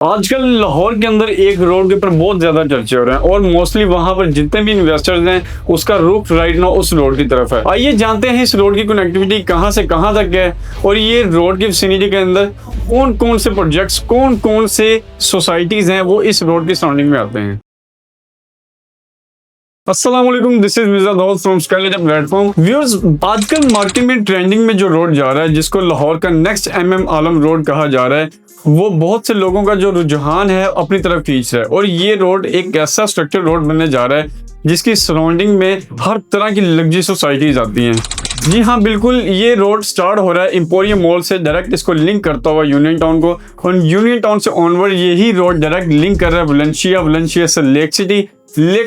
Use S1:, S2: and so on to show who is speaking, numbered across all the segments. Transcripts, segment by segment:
S1: आजकल लाहौर के अंदर एक रोड के ऊपर बहुत ज्यादा चर्चे हो रहे हैं और मोस्टली वहां पर जितने भी इन्वेस्टर्स हैं उसका रुख राइट नाउ उस रोड की तरफ है। आइए जानते हैं इस रोड की कनेक्टिविटी कहां से कहां तक है और ये रोड की विसिनिटी के अंदर कौन कौन से प्रोजेक्ट्स, कौन कौन से सोसाइटीज हैं वो इस रोड की सराउंडिंग में आते हैं। अस्सलाम वालेकुम, this is Mirza Dawood from Skylight platform. Viewers, आजकल मार्केट में ट्रेंडिंग में जो रोड जा रहा है जिसको लाहौर का नेक्स्ट MM आलम रोड कहा जा रहा है, वो बहुत से लोगों का जो रुझान है अपनी तरफ खींच रहा है। और ये रोड एक ऐसा स्ट्रक्चर रोड बनने जा रहा है जिसकी सराउंडिंग में हर तरह की लग्जरी सोसाइटीज आती हैं। जी हाँ, बिल्कुल, ये रोड स्टार्ट हो रहा है एम्पोरियम मॉल से, डायरेक्ट इसको लिंक करता हुआ यूनियन टाउन को, और यूनियन टाउन से ऑनवर्ड यही रोड डायरेक्ट लिंक कर रहा है वलेंशिया से लेक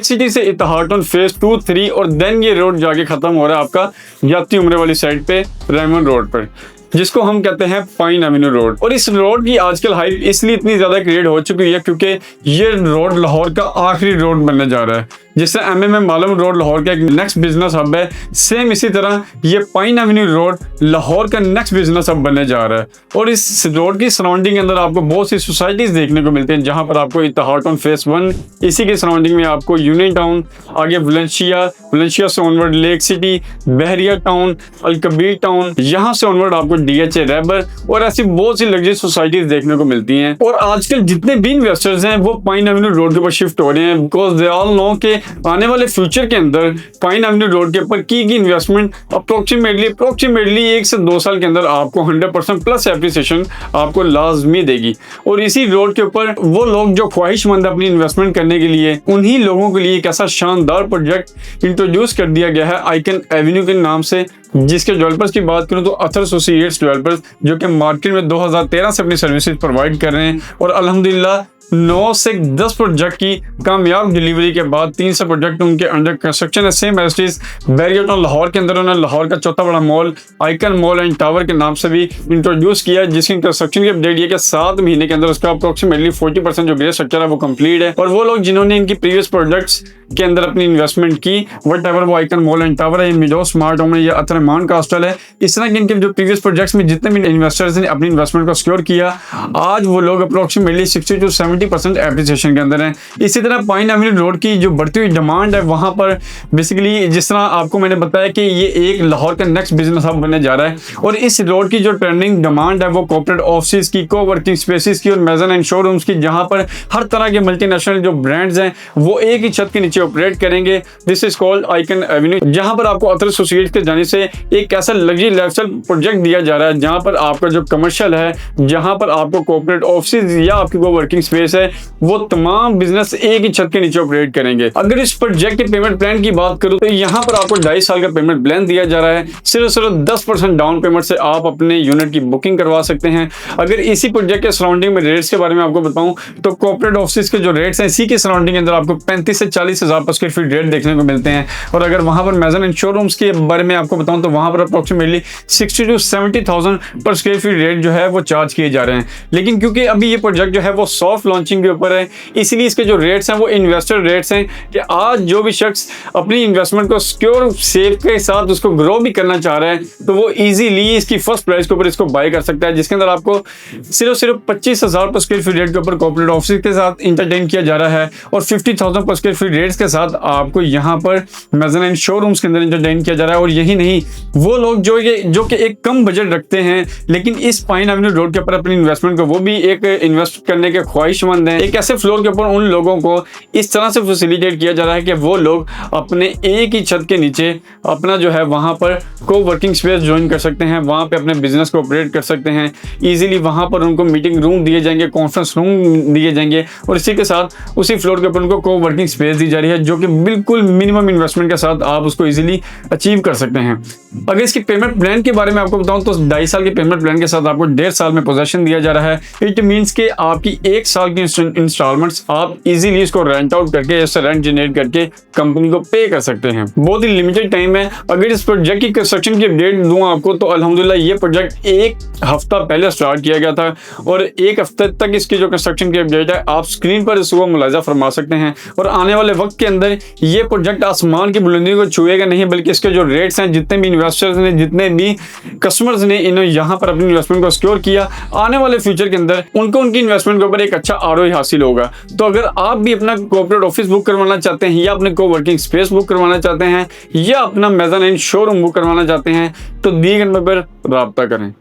S1: सिटी से इतिहाद टाउन फेज 2, 3 और देन ये रोड जाके खत्म हो रहा है आपका जाती उम्र वाली साइड पे रेमन रोड पर, जिसको हम कहते हैं पाइन एवेन्यू रोड। और इस रोड की आजकल हाइप इसलिए इतनी ज्यादा क्रिएट हो चुकी है क्योंकि ये रोड लाहौर का आखिरी रोड बनने जा रहा है। जिससे MM आलम रोड लाहौर का एक नेक्स्ट बिजनेस हब है, सेम इसी तरह ये पाइन एवेन्यू रोड लाहौर का नेक्स्ट बिजनेस हब बनने जा रहा है। और इस रोड की सराउंडिंग के अंदर आपको बहुत सी सोसाइटीज देखने को मिलती हैं, जहां पर आपको इतिहाद टाउन फेज 1, इसी के सराउंडिंग में आपको यूनियन टाउन, आगे वलेंशिया से ऑनवर्ड लेक सिटी, बहरिया टाउन, अलकबीर टाउन, यहाँ से ऑनवर्ड आपको DHA रैबर और ऐसी बहुत सी लग्जरी सोसाइटीज देखने को मिलती हैं। और आजकल जितने भी इन्वेस्टर्स हैं वो पाइन एवेन्यू रोड के ऊपर शिफ्ट हो रहे हैं, बिकॉज दे ऑल नो के आने वाले फ्यूचर के अंदर पाइन एवेन्यू रोड के ऊपर की इन्वेस्टमेंट अप्रोक्सीमेटली 1 से 2 साल के अंदर आपको 100% प्लस एप्रिसिएशन आपको लाजमी देगी। और इसी रोड के ऊपर वो लोग जो ख्वाहिशमंद अपनी इन्वेस्टमेंट करने के लिए, उन्हीं लोगों के लिए एक ऐसा शानदार प्रोजेक्ट इंट्रोड्यूस कर दिया गया है आइकन एवेन्यू के नाम से, जिसके डेवलपर्स की बात करूं तो अथर एसोसिएट्स डेवलपर्स, जो कि मार्केट में 2013 से अपनी सर्विसेज प्रोवाइड कर रहे हैं। और अल्हम्दुलिल्लाह 9 से 10 प्रोजेक्ट की कामयाब डिलीवरी के बाद 3 से प्रोजेक्ट उनके अंडर कंस्ट्रक्शन है। Same as it is Bahria Town Lahore के अंदर उन्होंने लाहौर का चौथा बड़ा mall Icon mall and tower के नाम से भी इंट्रोड्यूस किया, जिसकी कंस्ट्रक्शन की अपडेट ये कि 7 महीने के अंदर उसका अप्रोक्सीमेटली 40% जो ग्रे स्ट्रक्चर है वो कंप्लीट है। और वो लोग जिन्होंने इनकी प्रीवियस प्रोजेक्ट्स के अंदर अपनी इन्वेस्टमेंट की, वट एवर वो आइकन मॉल एंड टावर है, मिडो स्मार्ट होम है या अतरमान का हॉस्टल है, इस तरह के इनके जो प्रीवियस प्रोजेक्ट्स में जितने भी इन्वेस्टर्स ने अपनी इन्वेस्टमेंट को सिक्योर किया, आज वो लोग अप्रोक्सीमेटली 60 to 70% एप्रिसिएशन के अंदर है। इसी तरह पाइन एवेन्यू रोड की जो बढ़ती हुई डिमांड है, वहां पर बेसिकली जिस तरह आपको मैंने बताया कि ये एक लाहौर का नेक्स्ट बिजनेस हब बनने जा रहा है। और इस रोड की जो ट्रेंडिंग डिमांड है वो कॉर्पोरेट ऑफिस की, कोवर्किंग स्पेसेस की और मेजन शोरूम्स की, जहां पर हर तरह के मल्टीनेशनल जो ब्रांड्स हैं वो एक ही छत के नीचे ऑपरेट करेंगे। This is called icon Avenue, जहां पर आपको अथर एसोसिएट्स के जाने से एक ऐसा लग्जरी लाइफस्टाइल प्रोजेक्ट दिया जा रहा है, जहां पर आपका जो कमर्शियल है, जहां पर आपको कॉर्पोरेट ऑफिस या आपकी कोवर्किंग स्पेस है, वो तमाम बिजनेस एक ही छत के नीचे ऑपरेट करेंगे। अगर इस प्रोजेक्ट के पेमेंट प्लान की बात करूं तो यहाँ पर आपको 2.5 साल का पेमेंट प्लान दिया जा रहा है। सिर्फ 10% डाउन पेमेंट से आप अपने यूनिट की बुकिंग करवा सकते हैं। अगर इसी प्रोजेक्ट के सराउंडिंग में रेट्स के बारे में आपको बताऊं तो कॉर्पोरेट ऑफिस के जो रेट्स हैं, इसी के सराउंडिंग के अंदर आपको 35 से 40 हज़ार पर स्क्वायर फीट रेट देखने को मिलते हैं। और अगर वहां पर मेजन एंड शोरूम्स के बारे में आपको बताऊं तो वहां पर अप्रोक्सीमेटली 60 to 70,000 पर स्क्वायर फीट रेट जो है वो चार्ज किए जा रहे हैं। लेकिन क्योंकि अभी ये प्रोजेक्ट जो है वो सॉफ्ट लॉन्चिंग के ऊपर है, इसलिए इसके जो रेट्स हैं वो इन्वेस्टर रेट्स हैं कि आज जो भी शख्स अपनी इन्वेस्टमेंट को सिक्योर सेफ के साथ उसको ग्रो भी करना चाह रहा है तो वो इजीली इसकी फर्स्ट प्राइस के ऊपर इसको बाय कर सकता है, जिसके अंदर आपको सिर्फ 25,000 पर स्क्वायर फीट रेट के ऊपर कॉर्पोरेट ऑफिस के साथ इंटरटेन किया जा रहा है और 50,000 पर स्क्वायर फीट रेट्स के साथ आपको यहाँ पर मेजन एंड शोरूम्स के अंदर इंटरटेन किया जा रहा है। और यही नहीं, वो लोग जो कि एक कम बजट रखते हैं लेकिन इस पाइन एवेन्यू रोड के ऊपर अपनी इन्वेस्टमेंट को वो भी एक इन्वेस्ट करने के ख्वाहिशमंद हैं, एक ऐसे फ्लोर के ऊपर उन लोगों को इस तरह से फैसिलिटेट किया जा रहा है कि वो लोग अपने एक ही छत के नीचे अपना जो है वहां पर कोवर्किंग स्पेस ज्वाइन कर सकते हैं, वहां पे अपने बिजनेस को ऑपरेट कर सकते हैं इजीली। वहां पर उनको मीटिंग रूम दिए जाएंगे, कॉन्फ्रेंस रूम दिए जाएंगे और इसी के साथ उसी फ्लोर के ऊपर उनको कोवर्किंग स्पेस दी जा रही है, जो कि बिल्कुल मिनिमम इन्वेस्टमेंट के साथ आप उसको इजीली अचीव कर सकते हैं। अगर इसकी पेमेंट प्लान के बारे में आपको बताऊं तो 2.5 साल के पेमेंट प्लान के साथ आपको 1.5 साल में पोजेशन दिया जा रहा है। इट मीन्स के आपकी 1 साल की इंस्टॉलमेंट्स आप इजीली इसको रेंट आउट करके, इससे रेंट जनरेट करके कंपनी को पे कर सकते हैं। बहुत ही लिमिटेड टाइम है। अगर इस प्रोजेक्ट की कंस्ट्रक्शन की अपडेट दूं आपको तो अल्हम्दुलिल्लाह ये प्रोजेक्ट 1 हफ्ता पहले स्टार्ट किया गया था और 1 हफ्ते तक इसकी जो कंस्ट्रक्शन की अपडेट है आप स्क्रीन पर इसको मुलाजा फरमा सकते हैं। और आने वाले वक्त के अंदर ये प्रोजेक्ट आसमान की बुलंदी को छुएगा नहीं, बल्कि इसके जो रेट्स हैं, जितने भी इन्वेस्टर्स ने, जितने भी कस्टमर्स ने इन्होंने यहाँ पर अपनी इन्वेस्टमेंट को सिक्योर किया, आने वाले फ्यूचर के अंदर उनको उनकी इन्वेस्टमेंट के ऊपर एक अच्छा आरओआई हासिल होगा। तो अगर आप भी अपना कॉर्पोरेट ऑफिस बुक करवाना चाहते हैं या अपने कोवर्किंग स्पेस बुक करवाना चाहते हैं या अपना मेज़ानाइन शोरूम बुक करवाना चाहते हैं तो दिए गए नंबर पर राब्ता करें।